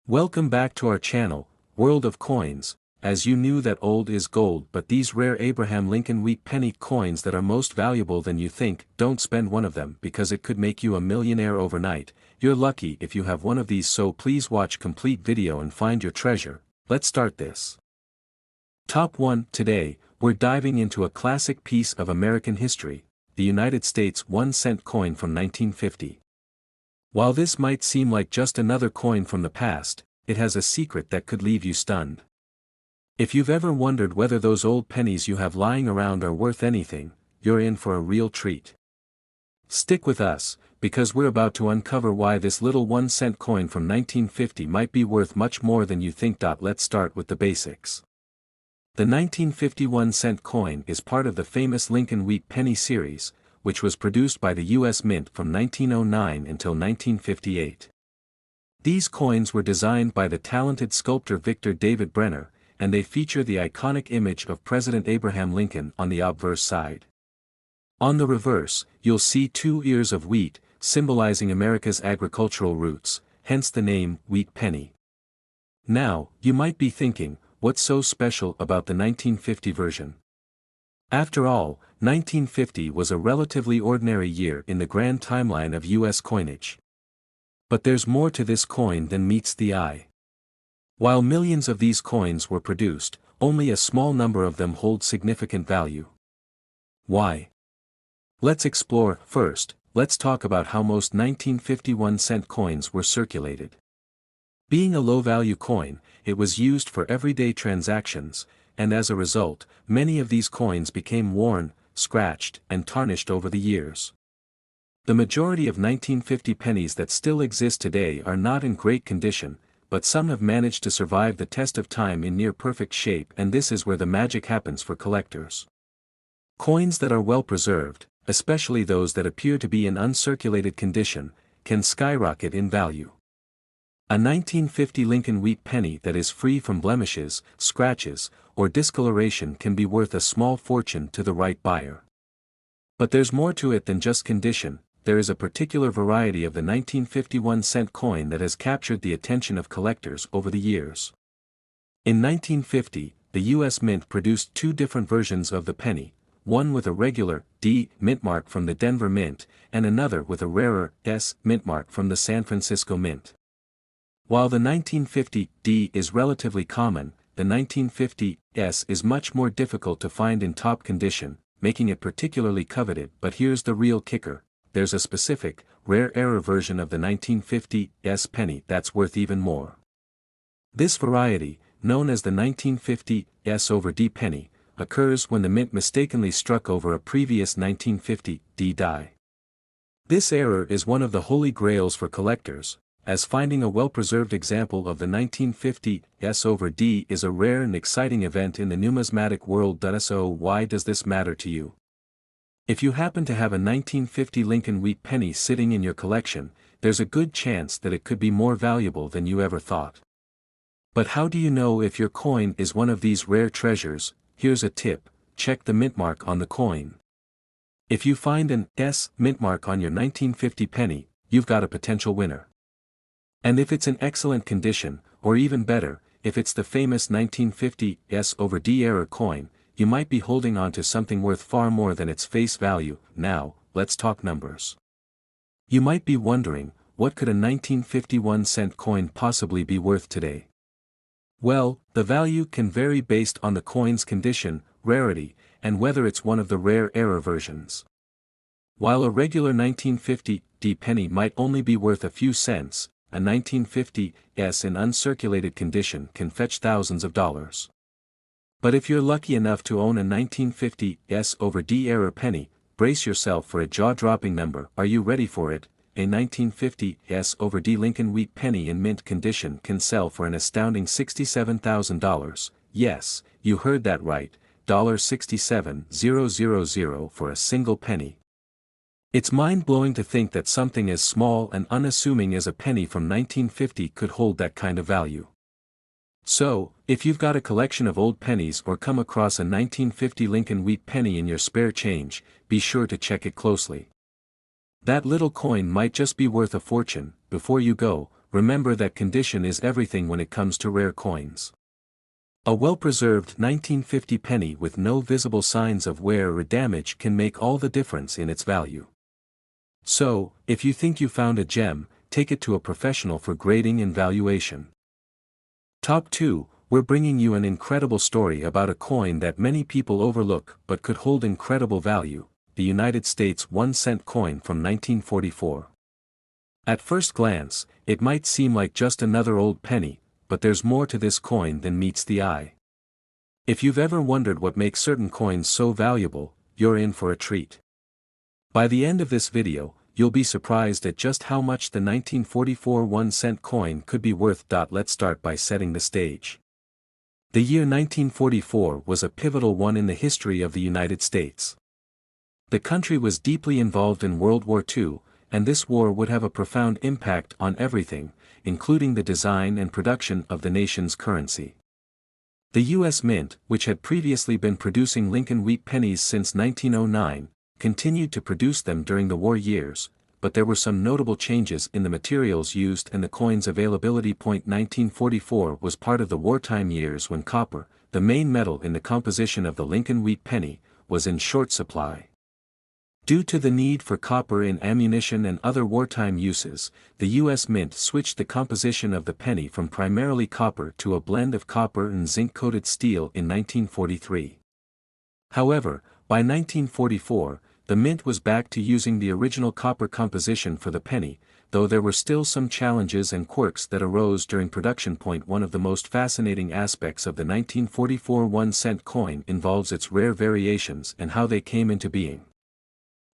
Welcome back to our channel, World of Coins. As you knew that old is gold, but these rare Abraham Lincoln wheat penny coins that are most valuable than you think, don't spend one of them because it could make you a millionaire overnight. You're lucky if you have one of these, so please watch complete video and find your treasure. Let's start this. Top 1. Today, we're diving into a classic piece of American history, the United States 1-cent coin from 1950. While this might seem like just another coin from the past, it has a secret that could leave you stunned. If you've ever wondered whether those old pennies you have lying around are worth anything, you're in for a real treat. Stick with us, because we're about to uncover why this little 1-cent coin from 1950 might be worth much more than you think. Let's start with the basics. The 1951 cent coin is part of the famous Lincoln Wheat Penny series, which was produced by the U.S. Mint from 1909 until 1958. These coins were designed by the talented sculptor Victor David Brenner, and they feature the iconic image of President Abraham Lincoln on the obverse side. On the reverse, you'll see 2 ears of wheat, symbolizing America's agricultural roots, hence the name wheat penny. Now, you might be thinking, what's so special about the 1950 version? After all, 1950 was a relatively ordinary year in the grand timeline of U.S. coinage. But there's more to this coin than meets the eye. While millions of these coins were produced, only a small number of them hold significant value. Why? Let's explore. First, let's talk about how most 1951 cent coins were circulated. Being a low-value coin, it was used for everyday transactions, and as a result, many of these coins became worn, scratched, and tarnished over the years. The majority of 1950 pennies that still exist today are not in great condition, but some have managed to survive the test of time in near-perfect shape, and this is where the magic happens for collectors. Coins that are well preserved, especially those that appear to be in uncirculated condition, can skyrocket in value. A 1950 Lincoln Wheat penny that is free from blemishes, scratches, or discoloration can be worth a small fortune to the right buyer. But there's more to it than just condition. There is a particular variety of the 1951 cent coin that has captured the attention of collectors over the years. In 1950, the U.S. Mint produced 2 different versions of the penny, one with a regular D mint mark from the Denver Mint, and another with a rarer S mint mark from the San Francisco Mint. While the 1950 D is relatively common, the 1950 S is much more difficult to find in top condition, making it particularly coveted. But here's the real kicker: there's a specific, rare error version of the 1950 S penny that's worth even more. This variety, known as the 1950 S over D penny, occurs when the mint mistakenly struck over a previous 1950 D die. This error is one of the holy grails for collectors, as finding a well-preserved example of the 1950 S over D is a rare and exciting event in the numismatic world. So why does this matter to you? If you happen to have a 1950 Lincoln Wheat penny sitting in your collection, there's a good chance that it could be more valuable than you ever thought. But how do you know if your coin is one of these rare treasures? Here's a tip: check the mint mark on the coin. If you find an S mint mark on your 1950 penny, you've got a potential winner. And if it's in excellent condition, or even better, if it's the famous 1950 S over D error coin, you might be holding on to something worth far more than its face value. Now, let's talk numbers. You might be wondering, what could a 1951 cent coin possibly be worth today? Well, the value can vary based on the coin's condition, rarity, and whether it's one of the rare error versions. While a regular 1950 D penny might only be worth a few cents, a 1950 S in uncirculated condition can fetch thousands of dollars. But if you're lucky enough to own a 1950 S over D error penny, brace yourself for a jaw-dropping number. Are you ready for it? A 1950 S over D Lincoln Wheat penny in mint condition can sell for an astounding $67,000. Yes, you heard that right, $67,000 for a single penny. It's mind-blowing to think that something as small and unassuming as a penny from 1950 could hold that kind of value. So, if you've got a collection of old pennies or come across a 1950 Lincoln Wheat penny in your spare change, be sure to check it closely. That little coin might just be worth a fortune. Before you go, remember that condition is everything when it comes to rare coins. A well-preserved 1950 penny with no visible signs of wear or damage can make all the difference in its value. So, if you think you found a gem, take it to a professional for grading and valuation. Top 2, we're bringing you an incredible story about a coin that many people overlook but could hold incredible value, the United States 1-cent coin from 1944. At first glance, it might seem like just another old penny, but there's more to this coin than meets the eye. If you've ever wondered what makes certain coins so valuable, you're in for a treat. By the end of this video, you'll be surprised at just how much the 1944 1-cent coin could be worth. Let's start by setting the stage. The year 1944 was a pivotal one in the history of the United States. The country was deeply involved in World War II, and this war would have a profound impact on everything, including the design and production of the nation's currency. The U.S. Mint, which had previously been producing Lincoln wheat pennies since 1909, continued to produce them during the war years, but there were some notable changes in the materials used and the coin's availability. 1944 was part of the wartime years when copper, the main metal in the composition of the Lincoln wheat penny, was in short supply. Due to the need for copper in ammunition and other wartime uses, the U.S. Mint switched the composition of the penny from primarily copper to a blend of copper and zinc-coated steel in 1943. However, by 1944, the Mint was back to using the original copper composition for the penny, though there were still some challenges and quirks that arose during production. One of the most fascinating aspects of the 1944 1-cent coin involves its rare variations and how they came into being.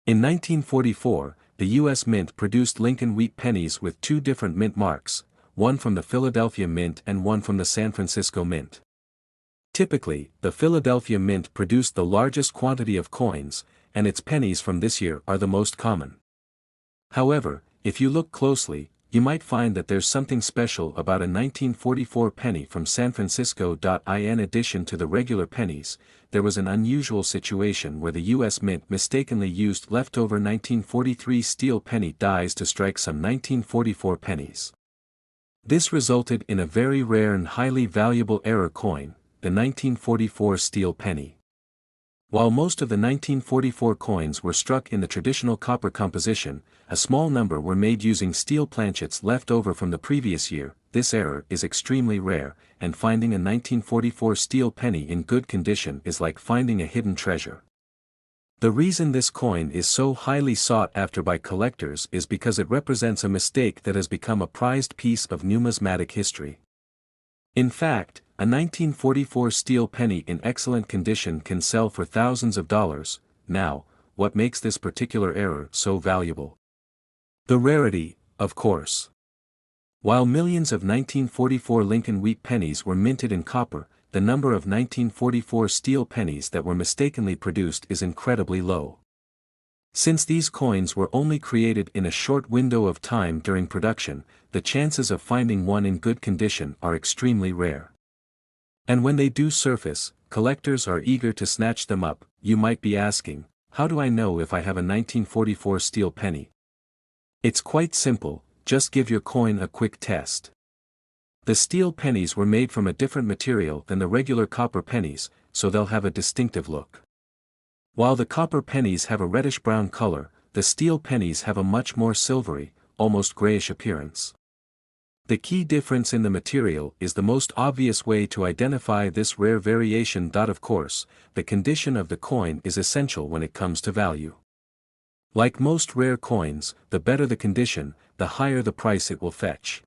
In 1944, the U.S. Mint produced Lincoln wheat pennies with two different mint marks, one from the Philadelphia Mint and one from the San Francisco Mint. Typically, the Philadelphia Mint produced the largest quantity of coins, and its pennies from this year are the most common. However, if you look closely, you might find that there's something special about a 1944 penny from San Francisco. In addition to the regular pennies, there was an unusual situation where the U.S. Mint mistakenly used leftover 1943 steel penny dies to strike some 1944 pennies. This resulted in a very rare and highly valuable error coin, the 1944 steel penny. While most of the 1944 coins were struck in the traditional copper composition, a small number were made using steel planchets left over from the previous year. This error is extremely rare, and finding a 1944 steel penny in good condition is like finding a hidden treasure. The reason this coin is so highly sought after by collectors is because it represents a mistake that has become a prized piece of numismatic history. In fact, a 1944 steel penny in excellent condition can sell for thousands of dollars. Now, what makes this particular error so valuable? The rarity, of course. While millions of 1944 Lincoln wheat pennies were minted in copper, the number of 1944 steel pennies that were mistakenly produced is incredibly low. Since these coins were only created in a short window of time during production, the chances of finding one in good condition are extremely rare. And when they do surface, collectors are eager to snatch them up. You might be asking, how do I know if I have a 1944 steel penny? It's quite simple, just give your coin a quick test. The steel pennies were made from a different material than the regular copper pennies, so they'll have a distinctive look. While the copper pennies have a reddish-brown color, the steel pennies have a much more silvery, almost grayish appearance. The key difference in the material is the most obvious way to identify this rare variation. Of course, the condition of the coin is essential when it comes to value. Like most rare coins, the better the condition, the higher the price it will fetch.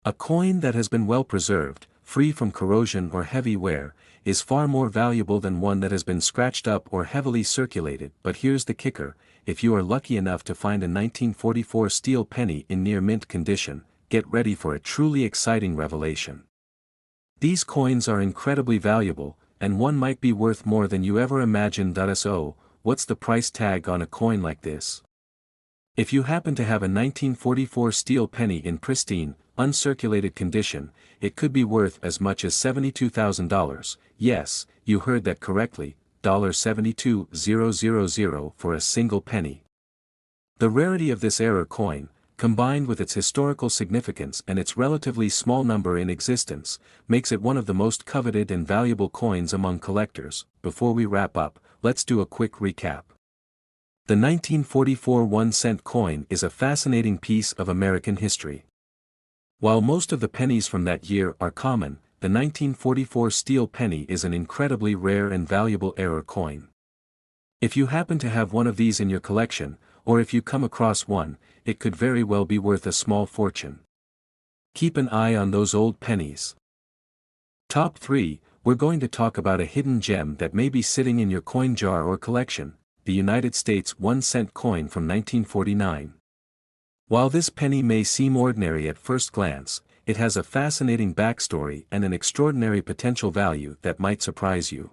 A coin that has been well preserved, free from corrosion or heavy wear, is far more valuable than one that has been scratched up or heavily circulated. But here's the kicker: if you are lucky enough to find a 1944 steel penny in near mint condition, get ready for a truly exciting revelation. These coins are incredibly valuable, and one might be worth more than you ever imagined. So, what's the price tag on a coin like this? If you happen to have a 1944 steel penny in pristine, uncirculated condition, it could be worth as much as $72,000. Yes, you heard that correctly, $72,000 for a single penny. The rarity of this error coin, combined with its historical significance and its relatively small number in existence, makes it one of the most coveted and valuable coins among collectors. Before we wrap up, let's do a quick recap. The 1944 1-cent coin is a fascinating piece of American history. While most of the pennies from that year are common, the 1944 steel penny is an incredibly rare and valuable error coin. If you happen to have one of these in your collection, or if you come across one, it could very well be worth a small fortune. Keep an eye on those old pennies. Top 3, we're going to talk about a hidden gem that may be sitting in your coin jar or collection, the United States 1-cent coin from 1949. While this penny may seem ordinary at first glance, it has a fascinating backstory and an extraordinary potential value that might surprise you.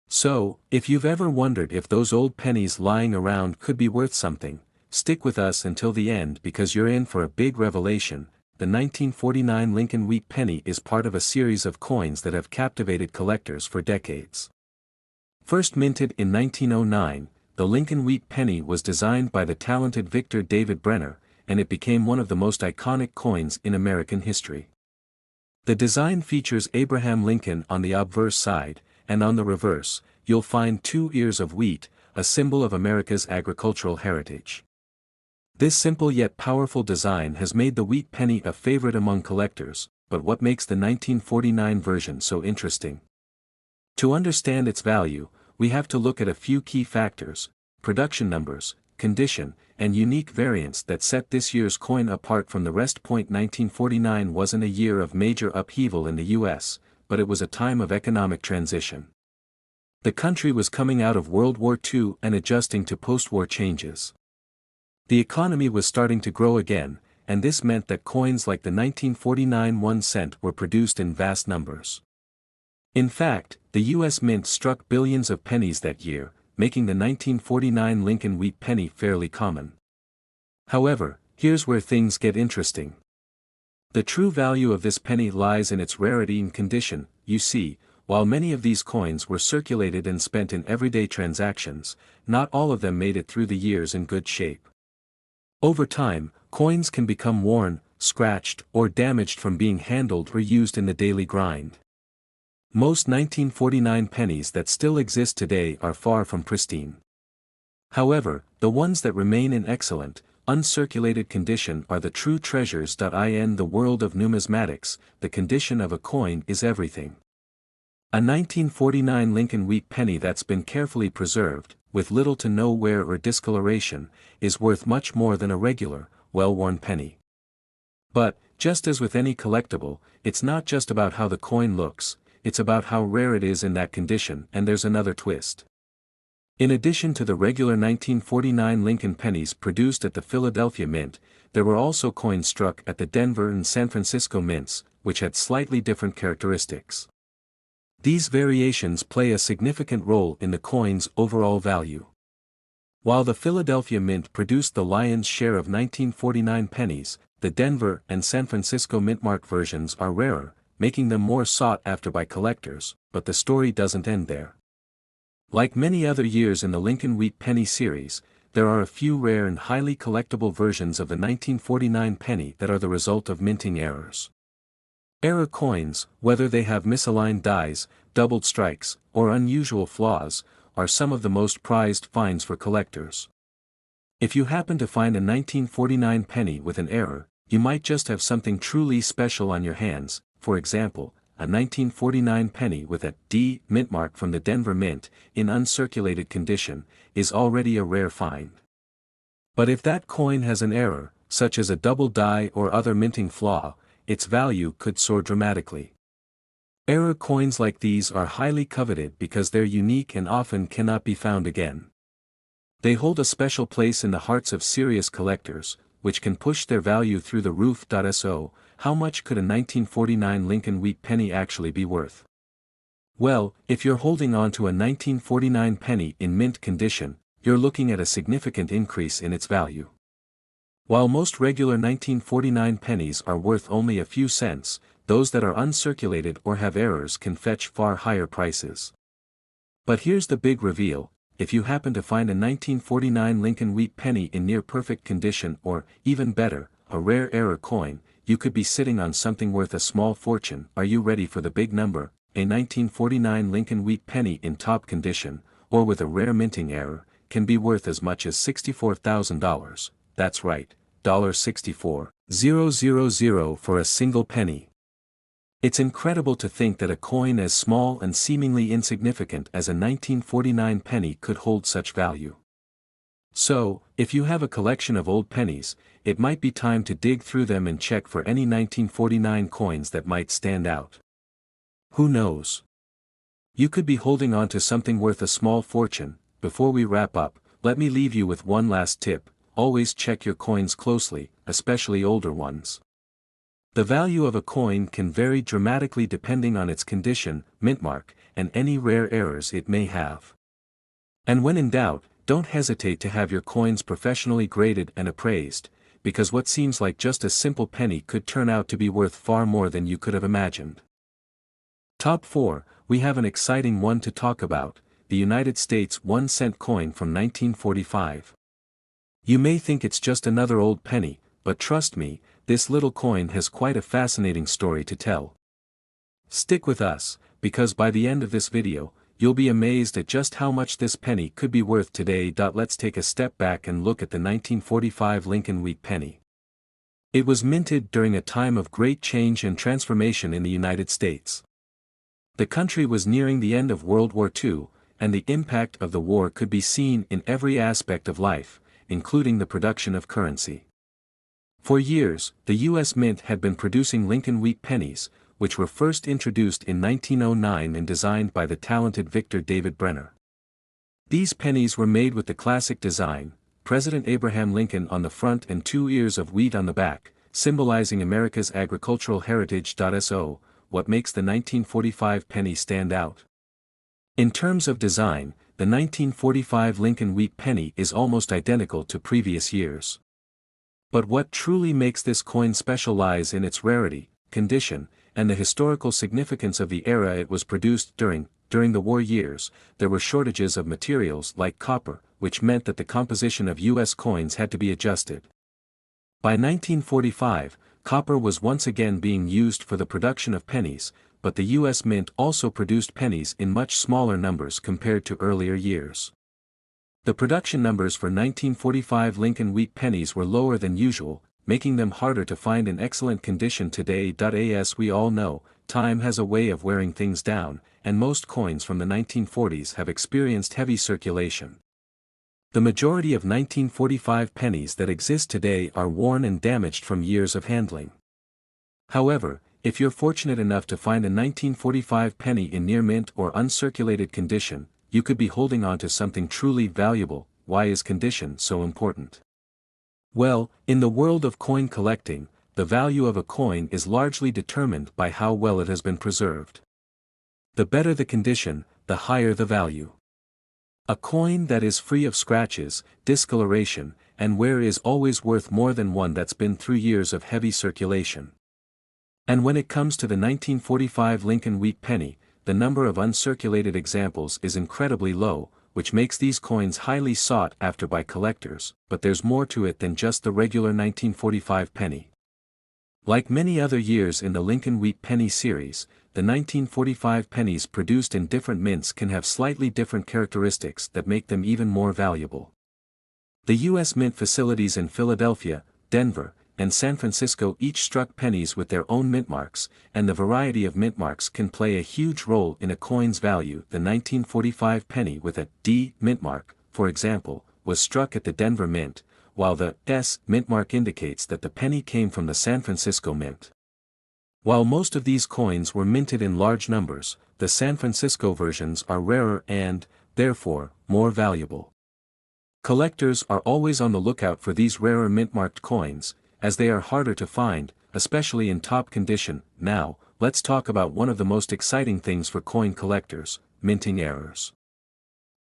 So, if you've ever wondered if those old pennies lying around could be worth something, stick with us until the end because you're in for a big revelation. The 1949 Lincoln Wheat penny is part of a series of coins that have captivated collectors for decades. First minted in 1909, the Lincoln Wheat penny was designed by the talented Victor David Brenner, and it became one of the most iconic coins in American history. The design features Abraham Lincoln on the obverse side, and on the reverse, you'll find 2 ears of wheat, a symbol of America's agricultural heritage. This simple yet powerful design has made the wheat penny a favorite among collectors, but what makes the 1949 version so interesting? To understand its value, we have to look at a few key factors: production numbers, condition, and unique variants that set this year's coin apart from the rest. 1949 wasn't a year of major upheaval in the US, but it was a time of economic transition. The country was coming out of World War II and adjusting to post-war changes. The economy was starting to grow again, and this meant that coins like the 1949 1-cent were produced in vast numbers. In fact, the U.S. Mint struck billions of pennies that year, making the 1949 Lincoln Wheat penny fairly common. However, here's where things get interesting. The true value of this penny lies in its rarity and condition. You see, while many of these coins were circulated and spent in everyday transactions, not all of them made it through the years in good shape. Over time, coins can become worn, scratched, or damaged from being handled or used in the daily grind. Most 1949 pennies that still exist today are far from pristine. However, the ones that remain in excellent, uncirculated condition are the true treasures. In the world of numismatics, the condition of a coin is everything. A 1949 Lincoln Wheat penny that's been carefully preserved, with little to no wear or discoloration, is worth much more than a regular, well-worn penny. But, just as with any collectible, it's not just about how the coin looks, it's about how rare it is in that condition. And there's another twist. In addition to the regular 1949 Lincoln pennies produced at the Philadelphia Mint, there were also coins struck at the Denver and San Francisco mints, which had slightly different characteristics. These variations play a significant role in the coin's overall value. While the Philadelphia Mint produced the lion's share of 1949 pennies, the Denver and San Francisco Mintmark versions are rarer, making them more sought after by collectors. But the story doesn't end there. Like many other years in the Lincoln Wheat penny series, there are a few rare and highly collectible versions of the 1949 penny that are the result of minting errors. Error coins, whether they have misaligned dies, doubled strikes, or unusual flaws, are some of the most prized finds for collectors. If you happen to find a 1949 penny with an error, you might just have something truly special on your hands. For example, a 1949 penny with a D mintmark from the Denver Mint, in uncirculated condition, is already a rare find. But if that coin has an error, such as a double die or other minting flaw, its value could soar dramatically. Error coins like these are highly coveted because they're unique and often cannot be found again. They hold a special place in the hearts of serious collectors, which can push their value through the roof. So, how much could a 1949 Lincoln Wheat penny actually be worth? Well, if you're holding on to a 1949 penny in mint condition, you're looking at a significant increase in its value. While most regular 1949 pennies are worth only a few cents, those that are uncirculated or have errors can fetch far higher prices. But here's the big reveal: if you happen to find a 1949 Lincoln Wheat penny in near-perfect condition or, even better, a rare error coin, you could be sitting on something worth a small fortune. Are you ready for the big number? A 1949 Lincoln Wheat penny in top condition, or with a rare minting error, can be worth as much as $64,000. That's right, $64,000 for a single penny. It's incredible to think that a coin as small and seemingly insignificant as a 1949 penny could hold such value. So, if you have a collection of old pennies, it might be time to dig through them and check for any 1949 coins that might stand out. Who knows? You could be holding on to something worth a small fortune. Before we wrap up, let me leave you with one last tip: always check your coins closely, especially older ones. The value of a coin can vary dramatically depending on its condition, mint mark, and any rare errors it may have. And when in doubt, don't hesitate to have your coins professionally graded and appraised, because what seems like just a simple penny could turn out to be worth far more than you could have imagined. Top 4, we have an exciting one to talk about: the United States 1-cent coin from 1945. You may think it's just another old penny, but trust me, this little coin has quite a fascinating story to tell. Stick with us, because by the end of this video, you'll be amazed at just how much this penny could be worth today. Let's take a step back and look at the 1945 Lincoln Wheat penny. It was minted during a time of great change and transformation in the United States. The country was nearing the end of World War II, and the impact of the war could be seen in every aspect of life, including the production of currency. For years, the U.S. Mint had been producing Lincoln Wheat pennies, which were first introduced in 1909 and designed by the talented Victor David Brenner. These pennies were made with the classic design: President Abraham Lincoln on the front and 2 ears of wheat on the back, symbolizing America's agricultural heritage. So, what makes the 1945 penny stand out? In terms of design, the 1945 Lincoln Wheat penny is almost identical to previous years. But what truly makes this coin special lies in its rarity, condition, and the historical significance of the era it was produced during. During the war years, there were shortages of materials like copper, which meant that the composition of U.S. coins had to be adjusted. By 1945, copper was once again being used for the production of pennies, but the U.S. Mint also produced pennies in much smaller numbers compared to earlier years. The production numbers for 1945 Lincoln Wheat pennies were lower than usual, making them harder to find in excellent condition today. As we all know, time has a way of wearing things down, and most coins from the 1940s have experienced heavy circulation. The majority of 1945 pennies that exist today are worn and damaged from years of handling. However, if you're fortunate enough to find a 1945 penny in near mint or uncirculated condition, you could be holding on to something truly valuable. Why is condition so important? Well, in the world of coin collecting, the value of a coin is largely determined by how well it has been preserved. The better the condition, the higher the value. A coin that is free of scratches, discoloration, and wear is always worth more than one that's been through years of heavy circulation. And when it comes to the 1945 Lincoln Wheat penny, the number of uncirculated examples is incredibly low, which makes these coins highly sought after by collectors. But there's more to it than just the regular 1945 penny. Like many other years in the Lincoln Wheat penny series, the 1945 pennies produced in different mints can have slightly different characteristics that make them even more valuable. The U.S. Mint facilities in Philadelphia, Denver, and San Francisco each struck pennies with their own mint marks, and the variety of mint marks can play a huge role in a coin's value. The 1945 penny with a D mint mark, for example, was struck at the Denver Mint, while the S mint mark indicates that the penny came from the San Francisco Mint. While most of these coins were minted in large numbers, the San Francisco versions are rarer and, therefore, more valuable. Collectors are always on the lookout for these rarer mint-marked coins, as they are harder to find, especially in top condition. Now, let's talk about one of the most exciting things for coin collectors: minting errors.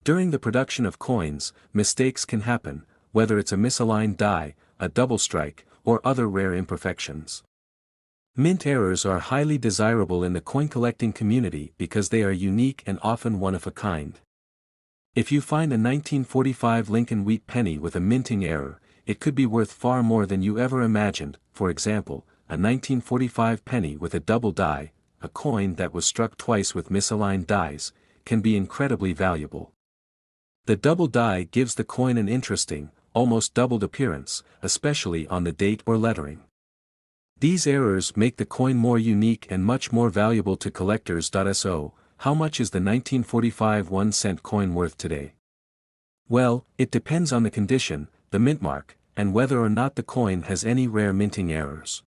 During the production of coins, mistakes can happen, whether it's a misaligned die, a double strike, or other rare imperfections. Mint errors are highly desirable in the coin collecting community because they are unique and often one of a kind. If you find a 1945 Lincoln wheat penny with a minting error, it could be worth far more than you ever imagined. For example, a 1945 penny with a double die, a coin that was struck twice with misaligned dies, can be incredibly valuable. The double die gives the coin an interesting, almost doubled appearance, especially on the date or lettering. These errors make the coin more unique and much more valuable to collectors. So, how much is the 1945 1-cent coin worth today? Well, it depends on the condition, the mint mark, and whether or not the coin has any rare minting errors.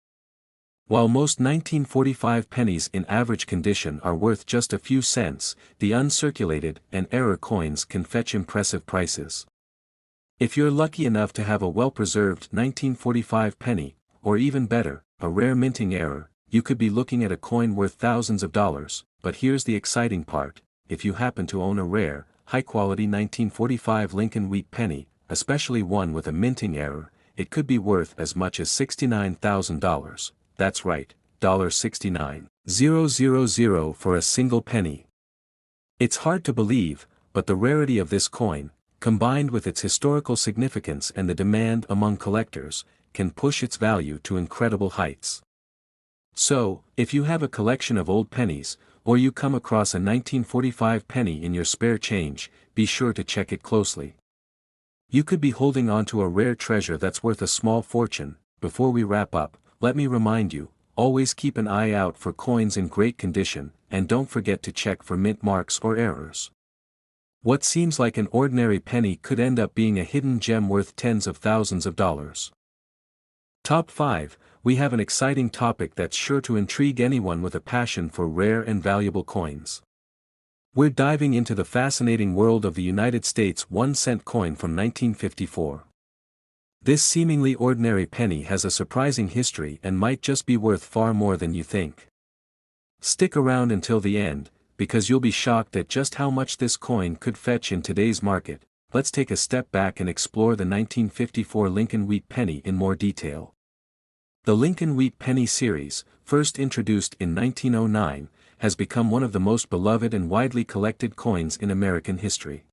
While most 1945 pennies in average condition are worth just a few cents, the uncirculated and error coins can fetch impressive prices. If you're lucky enough to have a well-preserved 1945 penny, or even better, a rare minting error, you could be looking at a coin worth thousands of dollars. But here's the exciting part: if you happen to own a rare, high-quality 1945 Lincoln wheat penny, especially one with a minting error, it could be worth as much as $69,000. That's right, $69,000 for a single penny. It's hard to believe, but the rarity of this coin, combined with its historical significance and the demand among collectors, can push its value to incredible heights. So, if you have a collection of old pennies, or you come across a 1945 penny in your spare change, be sure to check it closely. You could be holding on to a rare treasure that's worth a small fortune. Before we wrap up, let me remind you, always keep an eye out for coins in great condition, and don't forget to check for mint marks or errors. What seems like an ordinary penny could end up being a hidden gem worth tens of thousands of dollars. Top 5. We have an exciting topic that's sure to intrigue anyone with a passion for rare and valuable coins. We're diving into the fascinating world of the United States 1-cent coin from 1954. This seemingly ordinary penny has a surprising history and might just be worth far more than you think. Stick around until the end, because you'll be shocked at just how much this coin could fetch in today's market. Let's take a step back and explore the 1954 Lincoln wheat penny in more detail. The Lincoln wheat penny series, first introduced in 1909, has become one of the most beloved and widely collected coins in American history.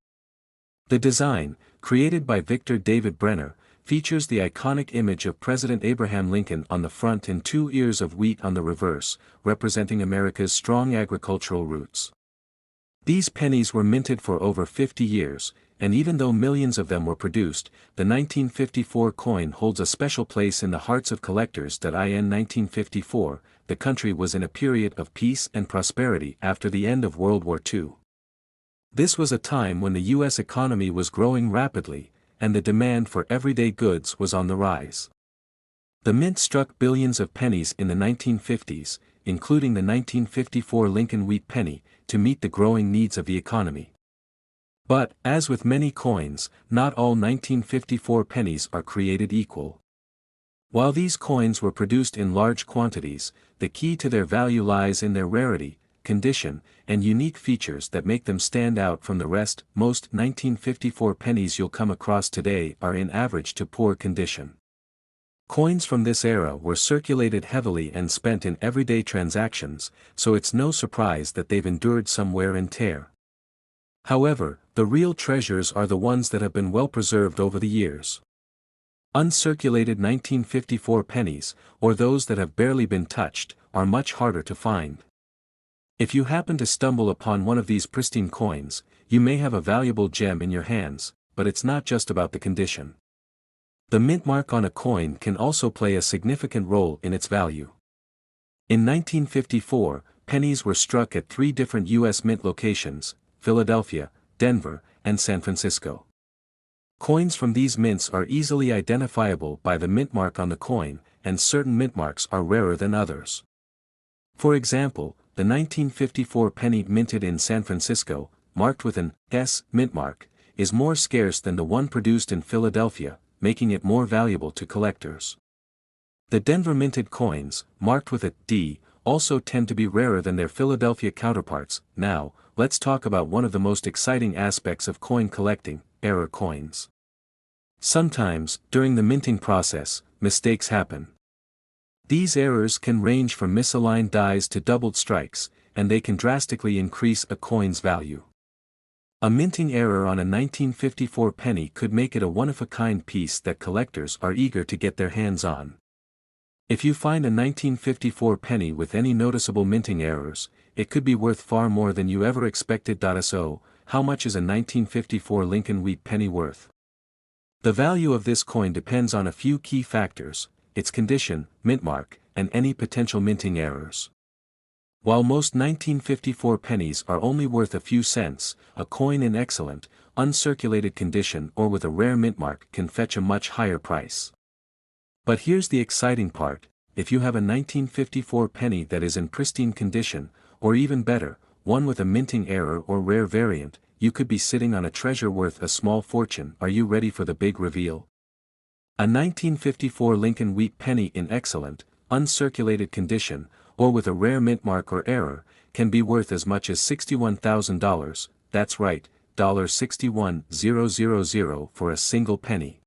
The design, created by Victor David Brenner, features the iconic image of President Abraham Lincoln on the front and 2 ears of wheat on the reverse, representing America's strong agricultural roots. These pennies were minted for over 50 years, and even though millions of them were produced, the 1954 coin holds a special place in the hearts of collectors. In 1954, the country was in a period of peace and prosperity after the end of World War II. This was a time when the U.S. economy was growing rapidly, and the demand for everyday goods was on the rise. The mint struck billions of pennies in the 1950s, including the 1954 Lincoln wheat penny, to meet the growing needs of the economy. But, as with many coins, not all 1954 pennies are created equal. While these coins were produced in large quantities, the key to their value lies in their rarity, condition, and unique features that make them stand out from the rest. Most 1954 pennies you'll come across today are in average to poor condition. Coins from this era were circulated heavily and spent in everyday transactions, so it's no surprise that they've endured some wear and tear. However, the real treasures are the ones that have been well preserved over the years. Uncirculated 1954 pennies, or those that have barely been touched, are much harder to find. If you happen to stumble upon one of these pristine coins, you may have a valuable gem in your hands, but it's not just about the condition. The mint mark on a coin can also play a significant role in its value. In 1954, pennies were struck at 3 different U.S. mint locations: Philadelphia, Denver, and San Francisco. Coins from these mints are easily identifiable by the mint mark on the coin, and certain mint marks are rarer than others. For example, the 1954 penny minted in San Francisco, marked with an S mint mark, is more scarce than the one produced in Philadelphia, making it more valuable to collectors. The Denver minted coins, marked with a D, also tend to be rarer than their Philadelphia counterparts. Now, let's talk about one of the most exciting aspects of coin collecting: error coins. Sometimes, during the minting process, mistakes happen. These errors can range from misaligned dies to doubled strikes, and they can drastically increase a coin's value. A minting error on a 1954 penny could make it a one-of-a-kind piece that collectors are eager to get their hands on. If you find a 1954 penny with any noticeable minting errors, it could be worth far more than you ever expected. So, how much is a 1954 Lincoln wheat penny worth? The value of this coin depends on a few key factors: its condition, mint mark, and any potential minting errors. While most 1954 pennies are only worth a few cents, a coin in excellent, uncirculated condition or with a rare mint mark can fetch a much higher price. But here's the exciting part: if you have a 1954 penny that is in pristine condition, or even better, one with a minting error or rare variant, you could be sitting on a treasure worth a small fortune. Are you ready for the big reveal? A 1954 Lincoln wheat penny in excellent, uncirculated condition, or with a rare mint mark or error, can be worth as much as $61,000, that's right, $61,000 for a single penny.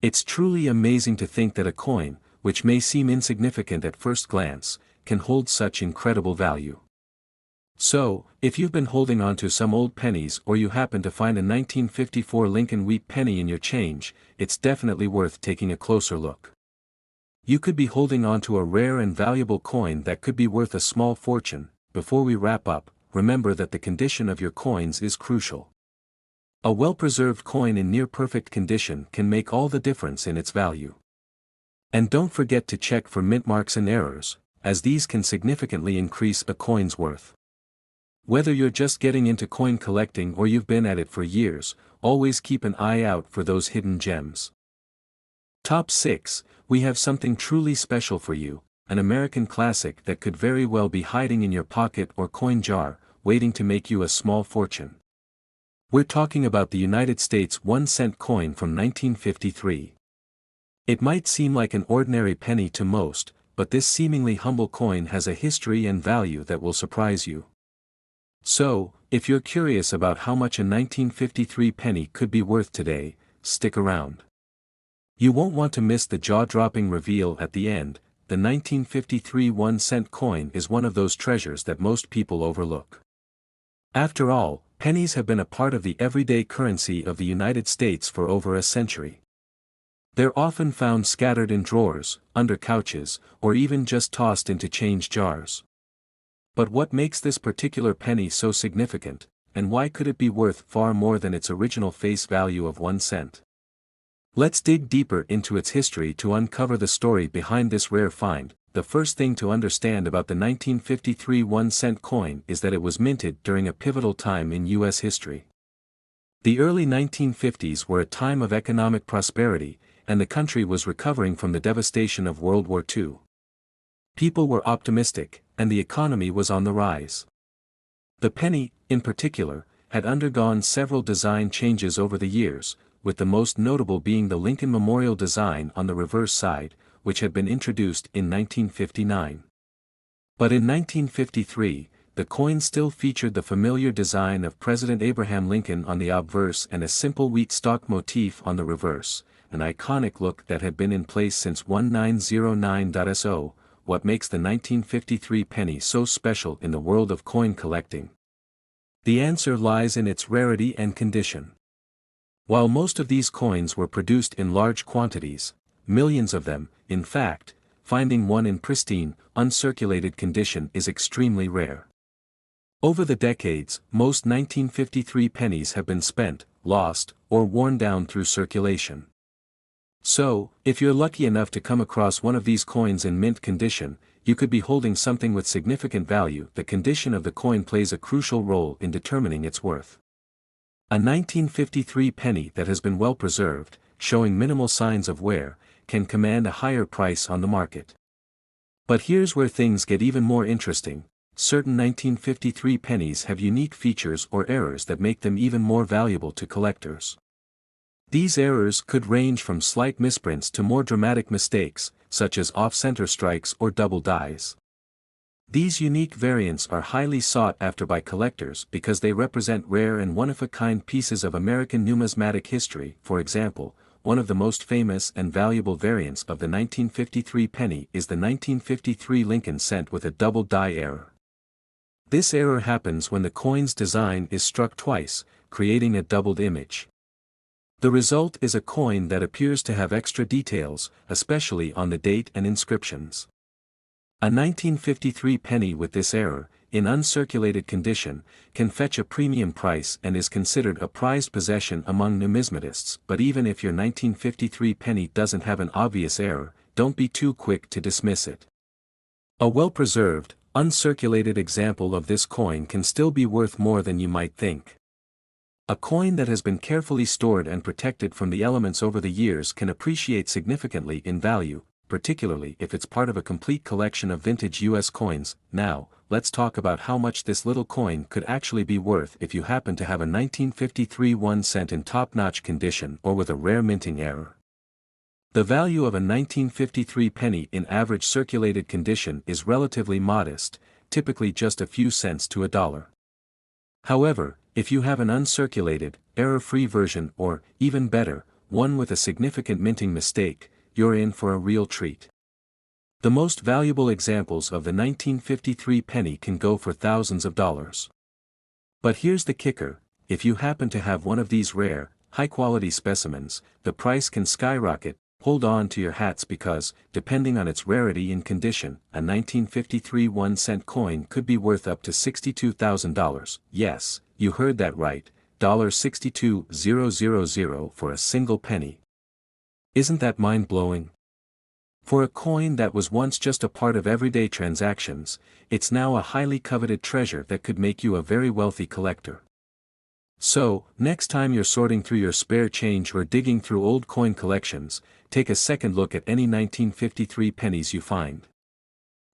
It's truly amazing to think that a coin, which may seem insignificant at first glance, can hold such incredible value. So, if you've been holding on to some old pennies or you happen to find a 1954 Lincoln wheat penny in your change, it's definitely worth taking a closer look. You could be holding on to a rare and valuable coin that could be worth a small fortune. Before we wrap up, remember that the condition of your coins is crucial. A well-preserved coin in near-perfect condition can make all the difference in its value. And don't forget to check for mint marks and errors, as these can significantly increase a coin's worth. Whether you're just getting into coin collecting or you've been at it for years, always keep an eye out for those hidden gems. Top 6, we have something truly special for you, an American classic that could very well be hiding in your pocket or coin jar, waiting to make you a small fortune. We're talking about the United States 1-cent coin from 1953. It might seem like an ordinary penny to most, but this seemingly humble coin has a history and value that will surprise you. So, if you're curious about how much a 1953 penny could be worth today, stick around. You won't want to miss the jaw-dropping reveal at the end. The 1953 1-cent coin is one of those treasures that most people overlook. After all, pennies have been a part of the everyday currency of the United States for over a century. They're often found scattered in drawers, under couches, or even just tossed into change jars. But what makes this particular penny so significant, and why could it be worth far more than its original face value of 1 cent? Let's dig deeper into its history to uncover the story behind this rare find. The first thing to understand about the 1953 1-cent coin is that it was minted during a pivotal time in U.S. history. The early 1950s were a time of economic prosperity, and the country was recovering from the devastation of World War II. People were optimistic, and the economy was on the rise. The penny, in particular, had undergone several design changes over the years, with the most notable being the Lincoln Memorial design on the reverse side, which had been introduced in 1959. But in 1953, the coin still featured the familiar design of President Abraham Lincoln on the obverse and a simple wheat stalk motif on the reverse, an iconic look that had been in place since 1909. So, what makes the 1953 penny so special in the world of coin collecting? The answer lies in its rarity and condition. While most of these coins were produced in large quantities, millions of them, in fact, finding one in pristine, uncirculated condition is extremely rare. Over the decades, most 1953 pennies have been spent, lost, or worn down through circulation. So, if you're lucky enough to come across one of these coins in mint condition, you could be holding something with significant value. The condition of the coin plays a crucial role in determining its worth. A 1953 penny that has been well preserved, showing minimal signs of wear, can command a higher price on the market. But here's where things get even more interesting. Certain 1953 pennies have unique features or errors that make them even more valuable to collectors. These errors could range from slight misprints to more dramatic mistakes, such as off-center strikes or double dies. These unique variants are highly sought after by collectors because they represent rare and one-of-a-kind pieces of American numismatic history. For example, one of the most famous and valuable variants of the 1953 penny is the 1953 Lincoln cent with a double die error. This error happens when the coin's design is struck twice, creating a doubled image. The result is a coin that appears to have extra details, especially on the date and inscriptions. A 1953 penny with this error, in uncirculated condition, can fetch a premium price and is considered a prized possession among numismatists. But even if your 1953 penny doesn't have an obvious error, don't be too quick to dismiss it. A well-preserved, uncirculated example of this coin can still be worth more than you might think. A coin that has been carefully stored and protected from the elements over the years can appreciate significantly in value, particularly if it's part of a complete collection of vintage US coins. Now, let's talk about how much this little coin could actually be worth if you happen to have a 1953 1 cent in top-notch condition or with a rare minting error. The value of a 1953 penny in average circulated condition is relatively modest, typically just a few cents to $1. However, if you have an uncirculated, error-free version or, even better, one with a significant minting mistake, you're in for a real treat. The most valuable examples of the 1953 penny can go for thousands of dollars. But here's the kicker: if you happen to have one of these rare, high-quality specimens, the price can skyrocket. Hold on to your hats because, depending on its rarity and condition, a 1953 1 cent coin could be worth up to $62,000. Yes, you heard that right, $62,000 for a single penny. Isn't that mind-blowing? For a coin that was once just a part of everyday transactions, it's now a highly coveted treasure that could make you a very wealthy collector. So, next time you're sorting through your spare change or digging through old coin collections, take a second look at any 1953 pennies you find.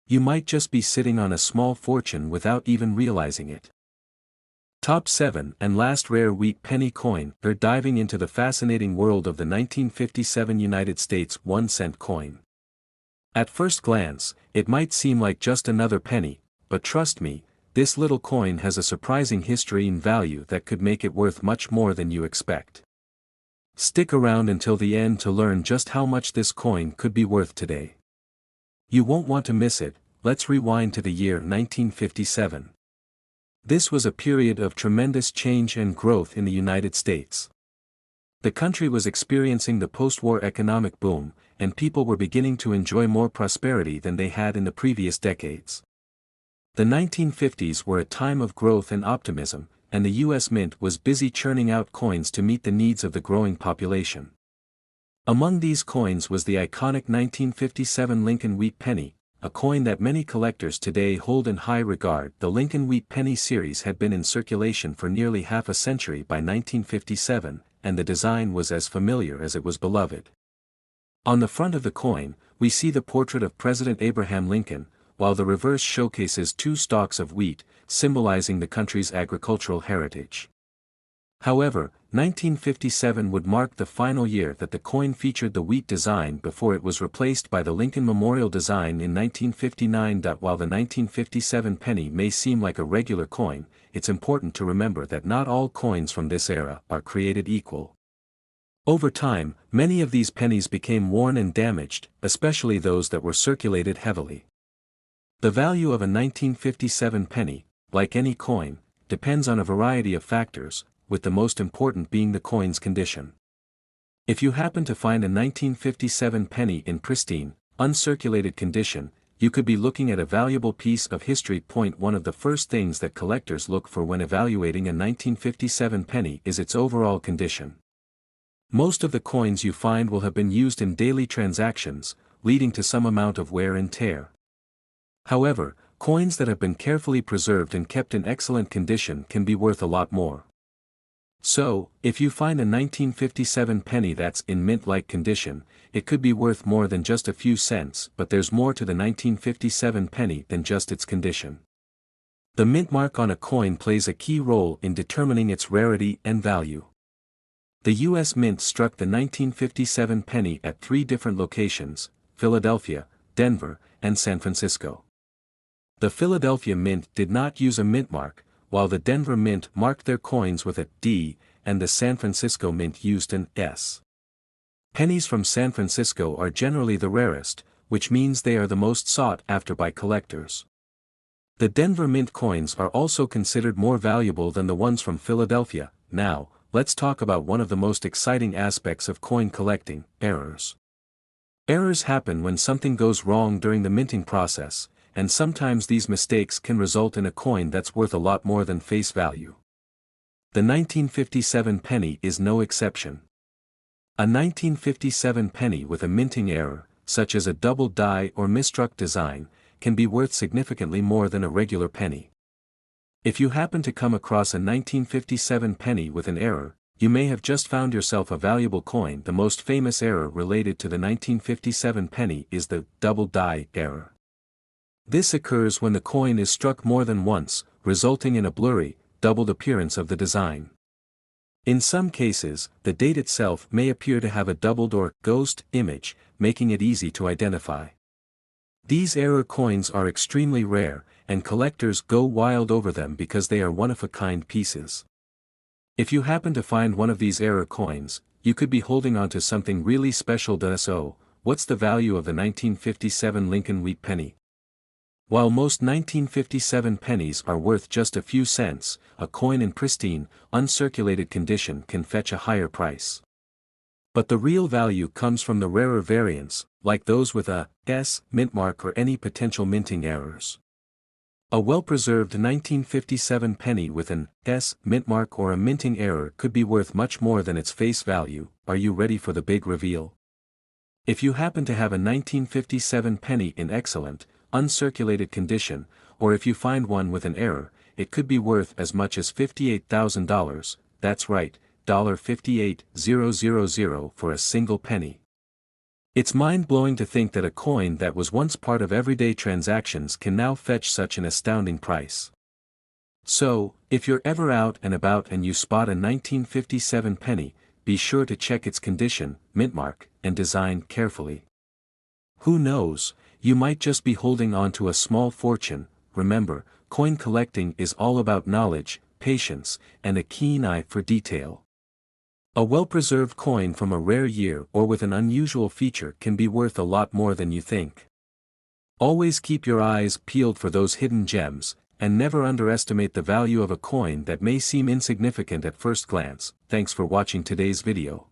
You might just be sitting on a small fortune without even realizing it. Top 7 and last rare wheat penny coin. We're diving into the fascinating world of the 1957 United States 1 cent coin. At first glance, it might seem like just another penny, but trust me, this little coin has a surprising history and value that could make it worth much more than you expect. Stick around until the end to learn just how much this coin could be worth today. You won't want to miss it. Let's rewind to the year 1957. This was a period of tremendous change and growth in the United States. The country was experiencing the post-war economic boom, and people were beginning to enjoy more prosperity than they had in the previous decades. The 1950s were a time of growth and optimism, and the U.S. Mint was busy churning out coins to meet the needs of the growing population. Among these coins was the iconic 1957 Lincoln Wheat Penny, a coin that many collectors today hold in high regard. The Lincoln Wheat Penny series had been in circulation for nearly half a century by 1957, and the design was as familiar as it was beloved. On the front of the coin, we see the portrait of President Abraham Lincoln, while the reverse showcases two stalks of wheat, symbolizing the country's agricultural heritage. However, 1957 would mark the final year that the coin featured the wheat design before it was replaced by the Lincoln Memorial design in 1959. While the 1957 penny may seem like a regular coin, it's important to remember that not all coins from this era are created equal. Over time, many of these pennies became worn and damaged, especially those that were circulated heavily. The value of a 1957 penny, like any coin, depends on a variety of factors, with the most important being the coin's condition. If you happen to find a 1957 penny in pristine, uncirculated condition, you could be looking at a valuable piece of history. One of the first things that collectors look for when evaluating a 1957 penny is its overall condition. Most of the coins you find will have been used in daily transactions, leading to some amount of wear and tear. However, coins that have been carefully preserved and kept in excellent condition can be worth a lot more. So, if you find a 1957 penny that's in mint-like condition, it could be worth more than just a few cents. But there's more to the 1957 penny than just its condition. The mint mark on a coin plays a key role in determining its rarity and value. The U.S. Mint struck the 1957 penny at 3 different locations: Philadelphia, Denver, and San Francisco. The Philadelphia Mint did not use a mint mark, while the Denver Mint marked their coins with a D, and the San Francisco Mint used an S. Pennies from San Francisco are generally the rarest, which means they are the most sought after by collectors. The Denver Mint coins are also considered more valuable than the ones from Philadelphia. Now, let's talk about one of the most exciting aspects of coin collecting: errors. Errors happen when something goes wrong during the minting process, and sometimes these mistakes can result in a coin that's worth a lot more than face value. The 1957 penny is no exception. A 1957 penny with a minting error, such as a double die or misstruck design, can be worth significantly more than a regular penny. If you happen to come across a 1957 penny with an error, you may have just found yourself a valuable coin. The most famous error related to the 1957 penny is the double die error. This occurs when the coin is struck more than once, resulting in a blurry, doubled appearance of the design. In some cases, the date itself may appear to have a doubled or ghost image, making it easy to identify. These error coins are extremely rare, and collectors go wild over them because they are one-of-a-kind pieces. If you happen to find one of these error coins, you could be holding onto something really special. So, what's the value of the 1957 Lincoln wheat penny? While most 1957 pennies are worth just a few cents, a coin in pristine, uncirculated condition can fetch a higher price. But the real value comes from the rarer variants, like those with a S mint mark or any potential minting errors. A well-preserved 1957 penny with an S mint mark or a minting error could be worth much more than its face value. Are you ready for the big reveal? If you happen to have a 1957 penny in excellent, uncirculated condition, or if you find one with an error, it could be worth as much as $58,000, that's right, $58,000 for a single penny. It's mind-blowing to think that a coin that was once part of everyday transactions can now fetch such an astounding price. So, if you're ever out and about and you spot a 1957 penny, be sure to check its condition, mint mark, and design carefully. Who knows, you might just be holding on to a small fortune. Remember, coin collecting is all about knowledge, patience, and a keen eye for detail. A well-preserved coin from a rare year or with an unusual feature can be worth a lot more than you think. Always keep your eyes peeled for those hidden gems, and never underestimate the value of a coin that may seem insignificant at first glance. Thanks for watching today's video.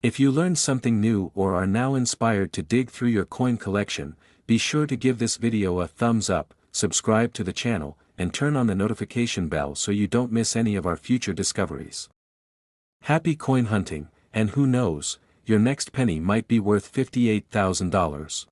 If you learned something new or are now inspired to dig through your coin collection, be sure to give this video a thumbs up, subscribe to the channel, and turn on the notification bell so you don't miss any of our future discoveries. Happy coin hunting, and who knows, your next penny might be worth $58,000.